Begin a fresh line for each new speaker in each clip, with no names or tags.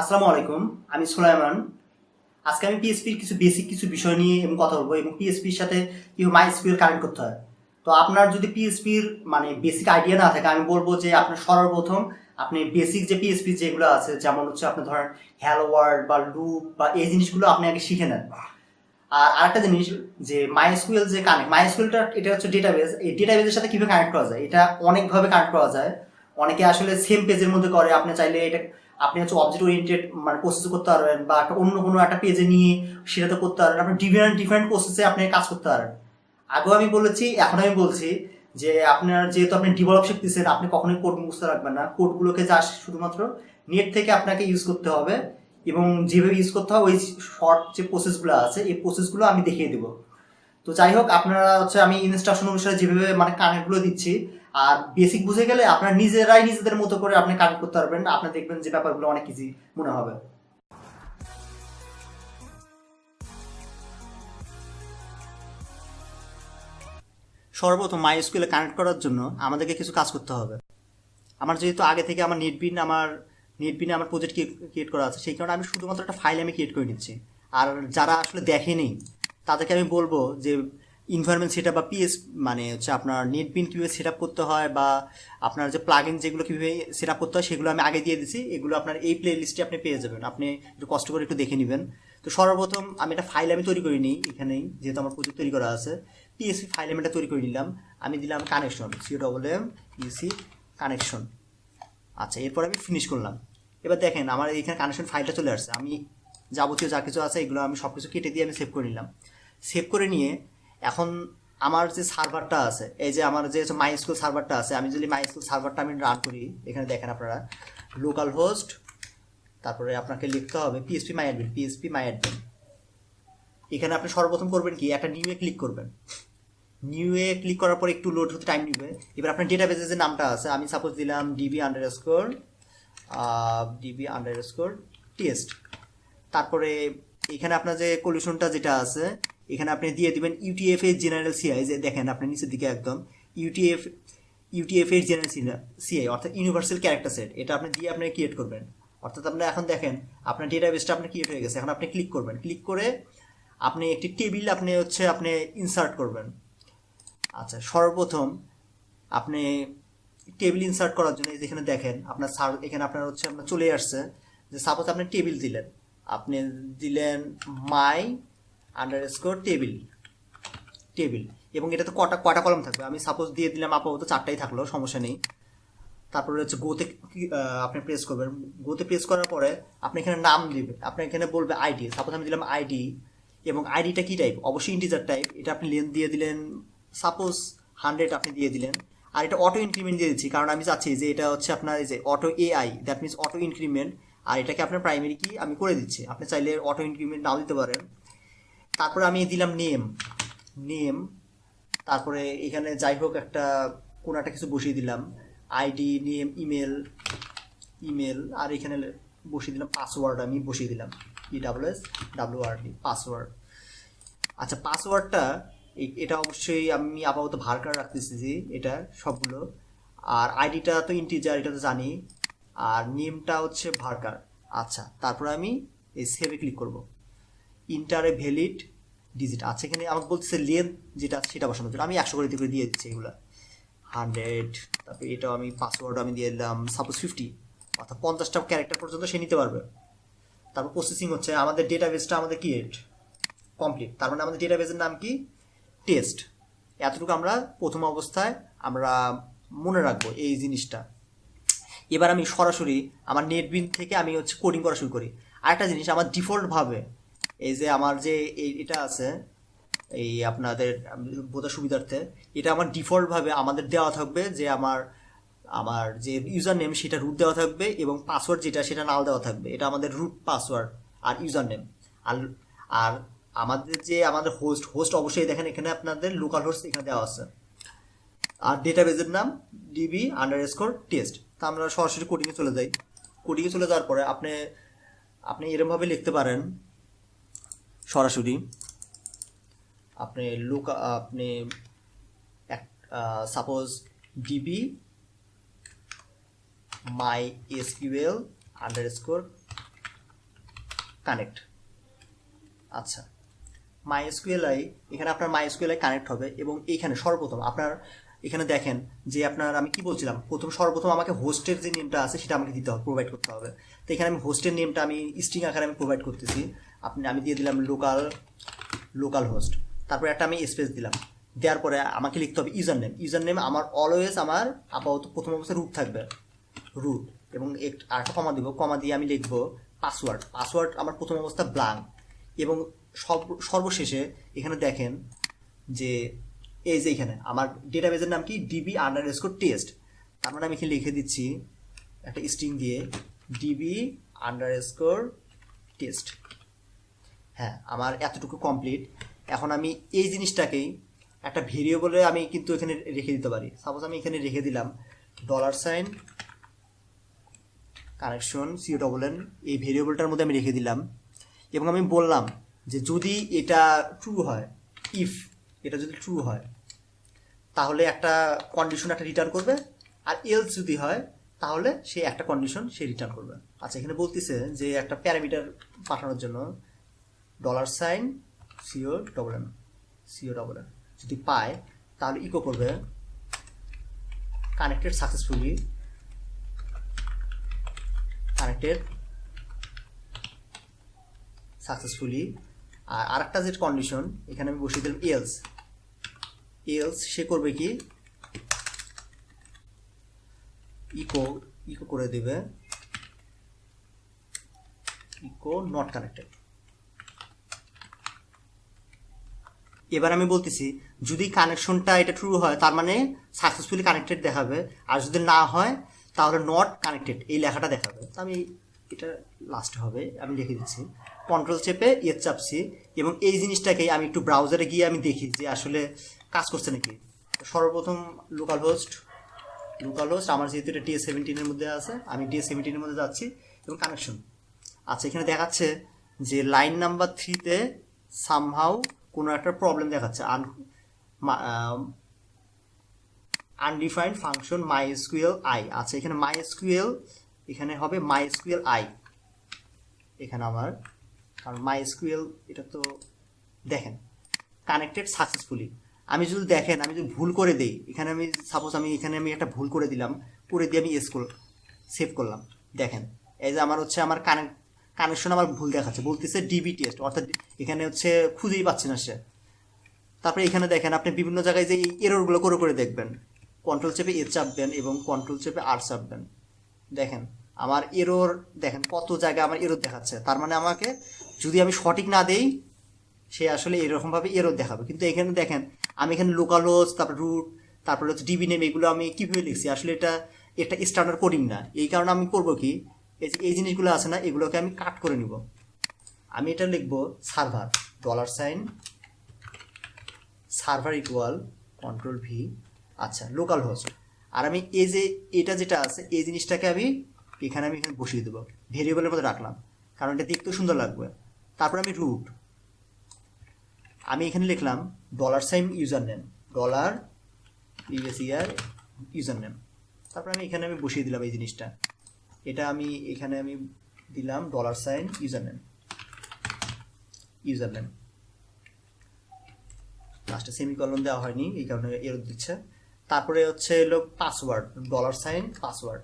আসসালামু আলাইকুম, আমি সুলাইমান। আজকে আমি পিএসপির কিছু বেসিক কিছু বিষয় নিয়ে কথা বলবো এবং পিএসপির সাথে কিভাবে মাইএসকিউএল কানেক্ট করতে হয়। তো আপনার যদি পিএসপির বেসিক আইডিয়া না থাকে, আমি বলবো যে আপনার সর্বপ্রথম আপনি বেসিক যে পিএসপি যেগুলো আছে, যেমন হচ্ছে আপনি ধরেন হ্যালো ওয়ার্ল্ড বা লুপ বা এই জিনিসগুলো আপনি আগে শিখে নেন। আর আরেকটা জিনিস, যে মাইএসকিউএল যে মাইএসকিউএলটা এটা হচ্ছে ডেটাবেস। এই ডেটাবেসের সাথে কিভাবে কানেক্ট করা যায়, এটা অনেকভাবে কানেক্ট করা যায়। অনেকে আসলে সেম পেজের মধ্যে করে। আপনি চাইলে এটা আপনি হচ্ছে অবজেক্ট ওরিয়েন্টেড প্রসেস করতে পারবেন, বা একটা অন্য কোনো একটা পেজে নিয়ে সেটাতে করতে পারবেন। আপনি ডিফারেন্ট ডিফারেন্ট প্রসেসে আপনি কাজ করতে পারেন। আগেও আমি বলেছি, এখন আমি বলছি যে আপনার যেহেতু আপনি ডেভেলপ শিখতেছেন, আপনি কখনোই কোড মুখস্থ রাখবেন না। কোডগুলোকে যা শুধুমাত্র নেট থেকে আপনাকে ইউজ করতে হবে, এবং যেভাবে ইউজ করতে হয় ওই শর্ট যে প্রসেসগুলো আছে এই প্রসেসগুলো আমি দেখিয়ে দেবো। তো যাই হোক, আপনারা হচ্ছে আমি ইনস্ট্রাকশন অনুসারে যেভাবে কানেক্টগুলো দিচ্ছি, আর বেসিক বুঝে গেলে আপনারা নিজেরাই নিজেদের মতো করে আপনি কানেক্ট করতে পারবেন। আপনি দেখবেন যে ব্যাপারগুলো অনেক ইজি মনে হবে। সর্বপ্রথম মাইএসকিউএল কানেক্ট করার জন্য আমাদেরকে কিছু কাজ করতে হবে। আমার যেহেতু আগে থেকে আমার নেটবিনে আমার প্রজেক্ট ক্রিয়েট করা আছে, সেই কারণে আমি শুধুমাত্র একটা ফাইল আমি ক্রিয়েট করে নিচ্ছি। আর যারা আসলে দেখেনি তাদেরকে আমি বলবো যে ইনভায়রনমেন্ট সেট আপ বা হচ্ছে আপনার নেটবিন কীভাবে সেট আপ করতে হয়, বা আপনার যে প্লাগইন যেগুলো কীভাবে সেট আপ করতে হয় সেগুলো আমি আগে দিয়ে দিচ্ছি। এগুলো আপনার এই প্লে লিস্টে আপনি পেয়ে যাবেন, আপনি একটু কষ্ট করে একটু দেখে নেবেন। তো সর্বপ্রথম আমি একটা ফাইল আমি তৈরি করে নিই এখানেই, যেহেতু আমার প্রজেক্ট তৈরি করা আছে। পিএসপি ফাইল আমি এটা তৈরি করে নিলাম। আমি দিলাম কানেকশন, COMM কানেকশন। আচ্ছা, এরপর আমি ফিনিশ করলাম। এবার দেখেন আমার এখানে কানেকশন ফাইলটা চলে আসছে। আমি যাবতীয় যা কিছু আছে এগুলো আমি সব কিছু কেটে দিয়ে আমি সেভ করে নিলাম। সেভ করে নিয়ে এখন আমার যে সার্ভারটা আছে, এই যে আমার যে মাইস্কুল সার্ভারটা আছে, আমি যদি মাইস্কুল সার্ভারটা আমি রান করি, এখানে দেখেন আপনারা লোকাল হোস্ট, তারপরে আপনাকে লিখতে হবে পিএসপি মাই অ্যাডমিন। এখানে আপনি সর্বপ্রথম করবেন কি, একটা নিউ এ ক্লিক করবেন। নিউ এ ক্লিক করার পর একটু লোড হতে টাইম নেবে। এবার আপনার ডেটাবেসের যে নামটা আছে, আমি সাপোজ দিলাম DB_টেস্ট। তারপরে এখানে আপনার যে কলিউশনটা যেটা আছে, এখানে আপনি দিয়ে দিবেন ইউটিএফ এর জেনারেল সিআই। যে দেখেন আপনি নিচের দিকে একদম ইউটিএফ ইউটিএফ এর জেনারেল সিআই, অর্থাৎ ইউনিভার্সাল ক্যারেক্টার সেট। এটা আপনি দিয়ে আপনি ক্রিয়েট করবেন। অর্থাৎ আপনি এখন দেখেন আপনার ডেটাবেসটা আপনার ক্রিয়েট হয়ে গেছে। এখন আপনি ক্লিক করবেন, ক্লিক করে আপনি একটি টেবিল আপনি ইনসার্ট করবেন। আচ্ছা, সর্বপ্রথম আপনি টেবিল ইনসার্ট করার জন্য যেখানে দেখেন আপনার এখানে আপনার চলে আসছে যে সাপোজ আপনি টেবিল দিলেন, আপনি দিলেন my_টেবিল টেবিল, এবং এটাতে কটা কটা কলম থাকবে আমি সাপোজ দিয়ে দিলাম, আপাতত 4টাই থাকলো, সমস্যা নেই। তারপরে হচ্ছে গোতে আপনি প্রেস করবেন। গোতে প্রেস করার পরে আপনি এখানে নাম দিবেন, আপনি এখানে বলবে আইডি। সাপোজ আমি দিলাম আইডি, এবং আইডিটা কি টাইপ, অবশ্যই ইন্টিজার টাইপ। এটা আপনি লেন্থ দিয়ে দিলেন সাপোজ 100 আপনি দিয়ে দিলেন। আর এটা অটো ইনক্রিমেন্ট দিয়ে দিচ্ছি, কারণ আমি চাচ্ছি যে এটা হচ্ছে আপনার এই যে auto AI, that means auto increment. আর এটাকে আপনার প্রাইমারি কি আমি করে দিচ্ছি, আপনি চাইলে অটো ইনক্রিমেন্ট নাও দিতে পারেন। তারপরে আমি দিলাম নেম। তারপরে এখানে যাই হোক একটা কোনো একটা কিছু বসিয়ে দিলাম, আইডি, নেম, ইমেল। আর এখানে বসিয়ে দিলাম পাসওয়ার্ড, আমি বসিয়ে দিলাম PWSWRD পাসওয়ার্ড। আচ্ছা, পাসওয়ার্ডটা এটা অবশ্যই আমি আপাতত ভার্কার রাখতেছি যে এটা সবগুলো। আর আইডিটা তো ইন্টিজার, এটা তো জানি। আর নেমটা হচ্ছে ভার্কার। আচ্ছা, তারপরে আমি এই সেভে ক্লিক করব। ইন্টারে ভ্যালিড ডিজিট। আচ্ছা, এখানে আমাকে বলতেছে লেন্থ যেটা সেটা বসানোর জন্য আমি 100 করে দিয়ে দিচ্ছি এগুলো 100। তারপরে এটাও আমি পাসওয়ার্ড আমি দিয়ে দিলাম সাপোজ 50, অর্থাৎ 50টা ক্যারেক্টার পর্যন্ত সে নিতে পারবে। তারপর প্রসেসিং হচ্ছে, আমাদের ডেটাবেসটা আমাদের ক্রিয়েট কমপ্লিট। তার মানে আমাদের ডেটাবেসের নাম কি, টেস্ট। এতটুকু আমরা প্রথম অবস্থায় আমরা মনে রাখবো এই জিনিসটা। এবার আমি সরাসরি আমার নেটবিন থেকে আমি হচ্ছে কোডিং করা শুরু করি। আরেকটা জিনিস, আমার ডিফল্টভাবে এই যে আমার যে এটা আছে, এই আপনাদের বোঝার সুবিধার্থে, এটা আমার ডিফল্টভাবে আমাদের দেওয়া থাকবে যে আমার আমার যে ইউজার নেম সেটা রুট দেওয়া থাকবে, এবং পাসওয়ার্ড যেটা সেটা নাল দেওয়া থাকবে। এটা আমাদের রুট পাসওয়ার্ড আর ইউজার নেম। আর আর আমাদের হোস্ট অবশ্যই দেখেন এখানে আপনাদের লোকাল হোস্ট এখানে দেওয়া আছে। আর ডেটাবেসের নাম DB_টেস্ট। তা আমরা সরাসরি কোডিংয়ে চলে যাই। কোডিংয়ে চলে যাওয়ার পরে আপনি এরকমভাবে লিখতে পারেন সরাসরি। আপনি সাপোজ DB_MySQL_টেস্ট কানেক্ট। আচ্ছা, মাইএসকিউএলআই, এখানে আপনার মাইএসকিউএলআই কানেক্ট হবে এবং এইখানে সর্বপ্রথম আপনার এখানে দেখেন যে আপনার আমি কি বলছিলাম, সর্বপ্রথম আমাকে হোস্টের যে নেমটা আছে সেটা আমাকে দিতে হবে, প্রোভাইড করতে হবে। তো এখানে আমি হোস্টের নেমটা আমি স্ট্রিং আকারে আমি প্রোভাইড করতেছি। আমি দিয়ে দিলাম লোকাল হোস্ট, তারপরে একটা আমি স্পেস দিলাম। দেওয়ার পরে আমাকে লিখতে হবে ইউজার নেম আমার অলওয়েজ আমার আপাতত প্রথম অবস্থায় রুট থাকবে, রুট, এবং আরেকটা কমা দিব, কমা দিয়ে আমি লিখবো পাসওয়ার্ড আমার প্রথম অবস্থা ব্ল্যাঙ্ক। এবং সর্বশেষে এখানে দেখেন যে এই যে এখানে আমার ডেটাবেজের নাম কি DB_test, তার মানে আমি এখানে লিখে দিচ্ছি একটা স্ট্রিং দিয়ে DB_test। হ্যাঁ, আমার এতটুকু কমপ্লিট। এখন আমি এই জিনিসটাকেই একটা ভেরিয়েবলে আমি কিন্তু এখানে রেখে দিতে পারি। সাপোজ আমি এখানে রেখে দিলাম $কানেকশন CONN, এই ভেরিয়েবলটার মধ্যে আমি রেখে দিলাম এবং আমি বললাম যে যদি এটা ট্রু হয়, ইফ এটা যদি ট্রু হয় তাহলে একটা কন্ডিশন একটা রিটার্ন করবে, আর এলস যদি হয় তাহলে সে একটা কন্ডিশন সে রিটার্ন করবে। আচ্ছা, এখানে বলতেছে যে একটা প্যারামিটার পাঠানোর জন্য $CONN যদি পায় তাহলে ইকো করবে কানেক্টেড সাকসেসফুলি। আর আরেকটা যে কন্ডিশন এখানে আমি বসিয়ে দিলাম এলস সে করবে কি ইকো করে দেবে ইকো নট কানেক্টেড। এবার আমি বলতেছি যদি কানেকশনটা এটা ট্রু হয় তার মানে সাকসেসফুলি কানেক্টেড দেখাবে, আর যদি না হয় তাহলে নট কানেক্টেড এই লেখাটা দেখাবে। তো আমি এটা লাস্ট হবে, আমি লিখে দিচ্ছি, কন্ট্রোল চেপে চাপছি এবং এই জিনিসটাকেই আমি একটু ব্রাউজারে গিয়ে আমি দেখি যে আসলে কাজ করছে নাকি। সর্বপ্রথম লোকাল হোস্ট আমার যেহেতু এটা DS17 মধ্যে আছে, আমি DS17 মধ্যে যাচ্ছি এবং কানেকশন। আচ্ছা, এখানে দেখাচ্ছে যে লাইন নাম্বার 3-তে সামহাউ কোনো একটা প্রবলেম দেখাচ্ছে, আনডিফাইন্ড ফাংশন MySQL_i। আচ্ছা, এখানে এখানে হবে MySQL_i এখানে আমার, কারণ MySQL এটা তো দেখেন কানেক্টেড সাকসেসফুলি। আমি যদি দেখেন আমি যদি ভুল করে দিই, এখানে আমি সাপোজ আমি একটা ভুল করে দিলাম, করে দিয়ে আমি সেভ করলাম, দেখেন এই যে আমার আমার কানেকশন আমার ভুল দেখাচ্ছে, বলতেছে DB টেস্ট, অর্থাৎ এখানে খুঁজেই পাচ্ছে না সে। তারপরে এখানে দেখেন আপনি বিভিন্ন জায়গায় যে এই এররগুলো করে দেখবেন, কন্ট্রোল চেপে চাপবেন এবং কন্ট্রোল চেপে আর চাপবেন, দেখেন আমার এরর, দেখেন কত জায়গায় আমার এরর দেখাচ্ছে। তার মানে আমাকে যদি আমি সঠিক না দেই সে আসলে এরকমভাবে এরর দেখাবে। কিন্তু এখানে দেখেন আমি এখানে লোকাল হোস্ট, তারপর রুট, তারপরে ডিবি নেম, এগুলো আমি কীভাবে লিখছি, আসলে এটা স্ট্যান্ডার্ড কোডিং না। এই কারণে আমি করবো কি, এই জিনিসগুলো আছে না, এগুলোকে আমি কাট করে নিব। আমি এটা লিখবো সার্ভার ইকুয়াল Ctrl+V, আচ্ছা লোকাল হোস্ট। আর আমি এই যে এটা যেটা আছে এই জিনিসটাকে আমি এখানে বসিয়ে দেবো, ভেরিয়েবলের মধ্যে রাখলাম, কারণ এটা দেখতেও সুন্দর লাগবে। তারপর আমি রুট, আমি এখানে লিখলাম $ইউজার নেম, তারপর আমি এখানে বসিয়ে দিলাম এই জিনিসটা, এটা আমি এখানে দিলাম $ইউজার নেম, লাস্টে সেমিকলন দেওয়া হয়নি এই কারণে এরর দিচ্ছে। তারপরে হলো পাসওয়ার্ড, $পাসওয়ার্ড।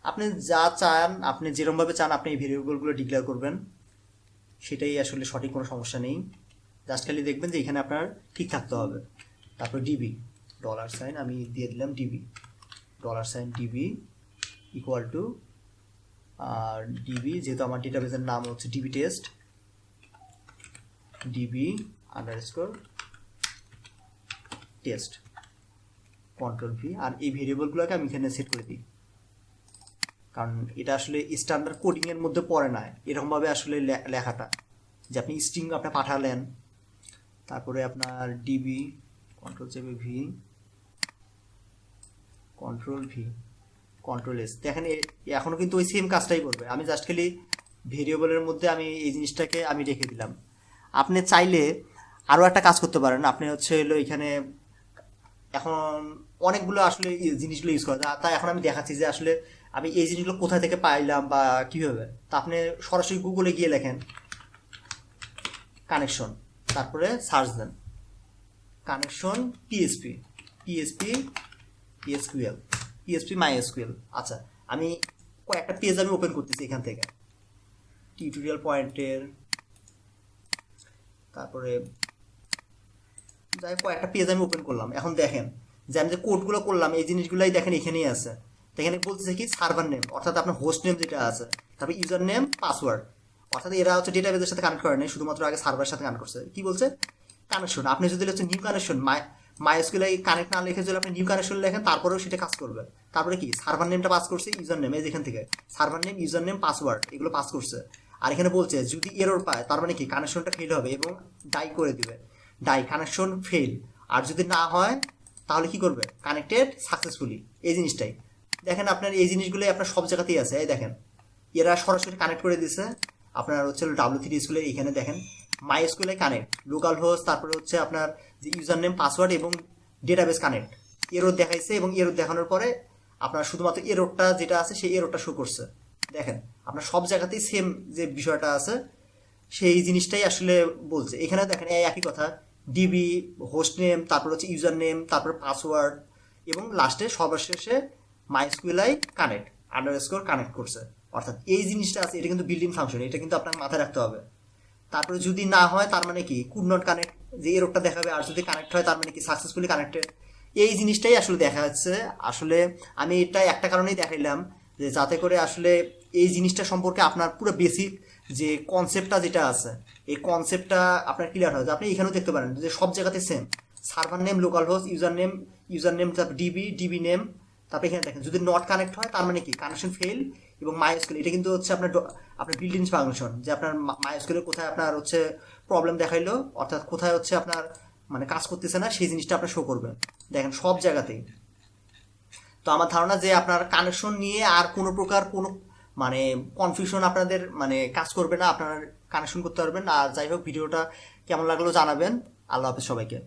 আপনি যা চান, আপনি যেরকমভাবে চান আপনি এই ভেরিয়েবলগুলো ডিক্লেয়ার করবেন, সেটাই আসলে সঠিক, কোনো সমস্যা নেই। জাস্ট খালি দেখবেন যে এখানে আপনার ঠিক থাকতে হবে। তারপর ডিবি, আমি দিয়ে দিলাম ডিবি ইকুয়াল টু ডিবি, যেহেতু আমার ডেটাবেসের নাম হচ্ছে ডিবি টেস্ট, DB_test, Ctrl+V। আর এই ভেরিয়েবলগুলোকে আমি এখানে সেট করে দিই, কারণ এটা আসলে স্ট্যান্ডার্ড কোডিং এর মধ্যে পড়ে না এরকমভাবে আসলে লেখাটা, যে আপনি স্ট্রিং আপনি পাঠালেন, তারপরে আপনার ডিবি Ctrl+V, Ctrl+S, দেখেন এখনো কিন্তু ওই সেম কাজটাই করবে। আমি জাস্ট খালি ভেরিয়েবলের মধ্যে আমি এই জিনিসটাকে আমি রেখে দিলাম। আপনি চাইলে আরও একটা কাজ করতে পারেন, আপনি এখানে এখন অনেকগুলো আসলে জিনিসগুলো ইউজ করা যায়, তাই এখন আমি দেখাচ্ছি যে আসলে আমি এই জিনিসগুলো কোথা থেকে পাইলাম বা কীভাবে, তা আপনি সরাসরি গুগলে গিয়ে লেখেন কানেকশন, তারপরে search then connection PSP PSP PSQL PSP MySQL. আচ্ছা, আমি কয়েকটা পেজ আমি ওপেন করতেছি এখান থেকে টিউটোরিয়াল পয়েন্টের, তারপরে যাই কয়েকটা পেজ আমি ওপেন করলাম। এখন দেখেন যে আমি যে কোডগুলো করলাম এই জিনিসগুলাই দেখেন এখানেই আছে। তো এখানে বলতেছে কি সার্ভার নেম অর্থাৎ আপনার হোস্ট নেম যেটা আছে, তারপর ইউজার নেম পাসওয়ার্ড, অর্থাৎ এরা হচ্ছে ডেটাবেসের সাথে কানেক্ট করে নেই, শুধুমাত্র আগে সার্ভারের সাথে কানেক্ট করছে। কি বলছে কানেকশন, আপনি যদি হচ্ছে নিউ কানেকশন মাইএসকিউএল কানেক্ট না লিখে যদি আপনি নিউ কানেকশন লেখেন তারপরেও সেটা কাজ করবে। তারপরে কি সার্ভার নেমটা পাস করছে, ইউজার নেম এই যেখান থেকে server name user name password এগুলো পাস করছে। আর এখানে বলছে যদি এরর পায় তার মানে কি কানেকশনটা ফেল হবে এবং ডাই করে দিবে, ডাই কানেকশন ফেল। আর যদি না হয় তাহলে কি করবে কানেক্টেড সাকসেসফুলি, এই জিনিসটাই দেখেন আপনার এই জিনিসগুলোই আপনার সব জায়গাতেই আছে। এই দেখেন এরা সরাসরি কানেক্ট করে দিছে আপনার হচ্ছে W3 স্কুলে, এখানে দেখেন মাই স্কুলে কানেক্ট লোকাল হোস্ট, তারপরে হচ্ছে আপনার যে ইউজার নেম পাসওয়ার্ড এবং ডেটাবেস কানেক্ট, এরর দেখাইছে এবং এরর দেখানোর পরে আপনার শুধুমাত্র এররটা যেটা আছে সেই এররটা শো করছে। দেখেন আপনার সব জায়গাতেই সেম যে বিষয়টা আছে সেই জিনিসটাই আসলে বলছে। এখানে দেখেন এই একই কথা ডিবি হোস্ট নেম, তারপর হচ্ছে ইউজার নেম, তারপর পাসওয়ার্ড এবং লাস্টে সর্বশেষে মাইস্কুলাই কানেক্ট আন্ডারস্কোর কানেক্ট করছে। অর্থাৎ এই জিনিসটা আছে, এটা কিন্তু বিল্ডিং ফাংশন, এটা কিন্তু আপনার মাথায় রাখতে হবে। তারপরে যদি না হয় তার মানে কি কুড নট কানেক্ট, যে এররটা দেখাবে, আর যদি কানেক্ট হয় তার মানে কি সাকসেসফুলি কানেক্টেড। এই জিনিসটাই আসলে দেখা যাচ্ছে। আসলে আমি এটা একটা কারণেই দেখাইলাম যে যাতে করে আসলে এই জিনিসটা সম্পর্কে আপনার পুরো বেসিক যে কনসেপ্টটা যেটা আছে এই কনসেপ্টটা আপনার ক্লিয়ার হয়। আপনি এখানেও দেখতে পারেন যে সব জায়গাতে same server name local host user name তারপর ডিবি নেম, তারপরে এখানে দেখেন যদি নট কানেক্ট হয় তার মানে কি কানেকশন ফেল এবং মাইস্কুল, এটা কিন্তু হচ্ছে আপনার আপনার বিল্ডিং ফাংশন যে আপনার মাইস্কুলের কোথায় আপনার হচ্ছে প্রবলেম দেখাইলো, অর্থাৎ কোথায় হচ্ছে আপনার মানে কাজ করতেছে না সেই জিনিসটা আপনার শো করবে। দেখেন সব জায়গাতেই। তো আমার ধারণা যে আপনার কানেকশন নিয়ে আর কোনো প্রকার কোনো মানে কনফিউশন আপনাদের মানে কাজ করবে না, আপনার কানেকশন করতে পারবেন। আর যাই হোক ভিডিওটা কেমন লাগলো জানাবেন। আল্লাহ হাফেজ সবাইকে।